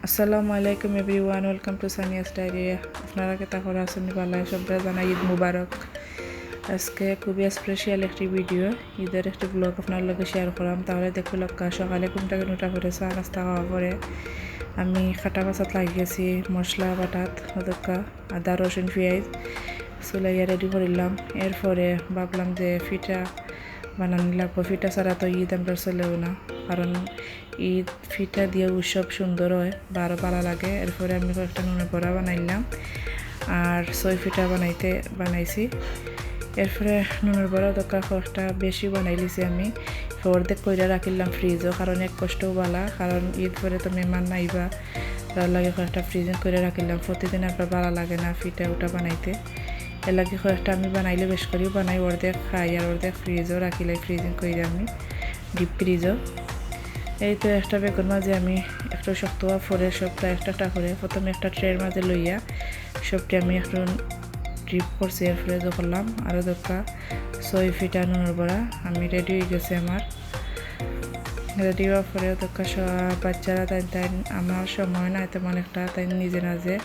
আসসালামু আলাইকুম everyone, welcome to Sania's diary. আপনারা কেতা করে আছেন বালায় সবাই জানাই ঈদ মুবারক। আজকে খুবই স্পেশাল একটি ভিডিও, ঈদের একটি ব্লগ আপনার লগে শেয়ার করলাম। তাহলে দেখো লক্কা সকালে ঘুমটাকে নোটা করে চা নাস্তা খাওয়া পরে আমি খাটা বাসাত লাগি গেছি মশলা বাটাত হদক্কা আদা রসুন পেঁয়াজ চুলাইয়া রেডি করিলাম। এরপরে ভাবলাম যে ফিটা বানানো লাগবো, ফিটা ছাড়া তো ঈদ আমরা চলেও না, কারণ ঈদ ফিটা দিয়ে উৎসব সুন্দর হয় বা আরও ভালো লাগে। এরপরে আমি কয়েকটা নুনের বড়া বানাইলাম আর ছয় ফিটা বানাইছি। এরপরে নুনের বড়া দরকার কয়েকটা বেশি বানাই লিছি আমি, অর্ধেক কইরা রাখিলাম ফ্রিজও, কারণ এক কষ্টও বালা, কারণ ঈদ পরে তো মেহমান নাইবা, তার লাগে কয়েকটা ফ্রিজে করে রাখিলাম। প্রতিদিন আপনার ভালো লাগে না ফিটা ওটা বানাইতে, এর লাগে কয়েকটা আমি বানাইলে বেশ করেও বানাই, অর্ধেক খাই আর অর্ধেক ফ্রিজও রাখিলাই, ফ্রিজিং করে আমি ডিপ ফ্রিজও। এই তো একটা বেগুন মাঝে আমি একটু শক্ত ফোরে সবটা একটা করে প্রথমে একটা ট্রের মাঝে লইয়া সবটি আমি একটু ডিপ করছি, এর ফ্রিজও করলাম। আরও দরকার 6 ফিটা নুনের বড়া আমি রেডি হয়ে গেছে আমার। রেডি হওয়ার পরে দরকার সব বাচ্চারা তাই আমার সময় না তেমন একটা, তাই নিজে নাজে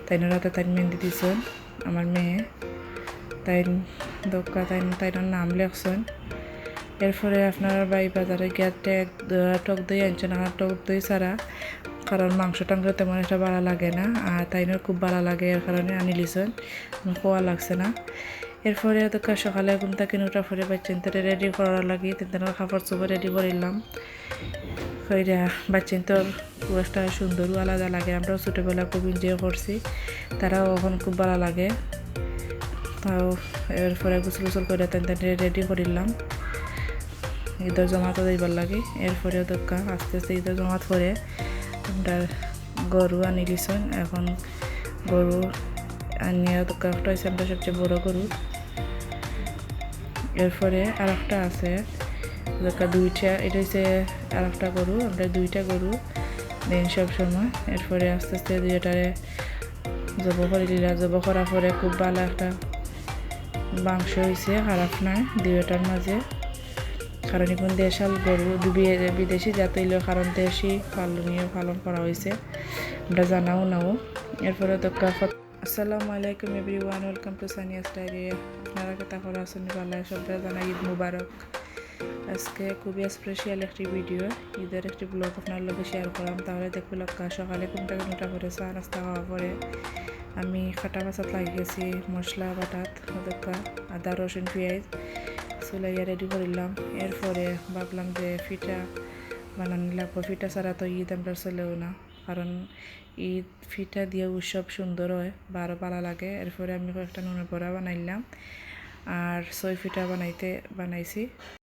তাই রাতে তাই মেহেন্দি দিছেন আমার মেয়ে, তাই দরকার তাই নাম লেখছেন। এরপরে আপনার বাই বাজারে গিয়ে টক দই আনছেন, আমার টক দই ছাড়া, কারণ মাংস টাংস তেমন একটা ভালো লাগে না, আর তাইনের খুব ভালো লাগে এর কারণে আনি লিছেন, খোয়া লাগছে না। এরপরে তোকে সকালে ঘুম থেকে উঠা পরে বাচ্চান তারা রেডি করার লাগে, তাদের কাপড় চোপড় রেডি করিলাম। কইরা বাচ্চান তোর খুব একটা সুন্দরও আলাদা লাগে, আমরাও ছোটোবেলা খুব এনজয় করছি, তারাও এখন খুব ভালো লাগে। তাও এরপরে গোসল করে তাদের রেডি করিলাম, ঈদের জমাতও দিবার লাগে। এরপরে দোকা আস্তে আস্তে ঈদের জমাত করে আমরা গরু আনি দিছেন। এখন গরু আনিয়া দোকা একটা হয়েছে আমরা সবচেয়ে বড় গরু। এরপরে আর একটা আছে দোকা দুইটা, এটা হচ্ছে আর একটা গরু, আমরা দুইটা গরু দেন সব সময়। এরপরে আস্তে আস্তে দুইটারে জব করে দিলাম, জব করার পরে খুব ভালো একটা মাংস হয়েছে, খারাপ নয় দুইটার মাঝে, কারণ এখন দেশাল গরু বিদেশি জাত হইলেও কারণ দেশি পালন করা হয়েছে, আমরা জানাও নাও। এরপরে তো আসসালামু আলাইকুম everyone, welcome to Sania's diary. আপনারা কেতা করে আছেন বালায় সবাই জানাই ঈদ মুবারক। আজকে খুবই স্পেশাল একটি ভিডিও, ঈদের একটি ব্লগ আপনার লগে শেয়ার করলাম। তাহলে দেখো লক্কা সকালে ঘুমটাকে নোটা করে চা নাস্তা খাওয়া পরে আমি খাটা বাসাত লাগি গেছি মশলা বাটাত দরকার আদা রসুন পেঁয়াজ চুলাইয়া রেডি করিলাম। এরপরে ভাবলাম যে ফিটা বানানো লাগবো, ফিটা ছাড়া তো ঈদ আমরা চলেও না, কারণ ঈদ ফিটা দিয়ে উৎসব সুন্দর হয় বা আরও ভালো লাগে। এরপরে আমি কয়েকটা নুনের বড়া বানাইলাম আর 6 ফিটা বানাইছি।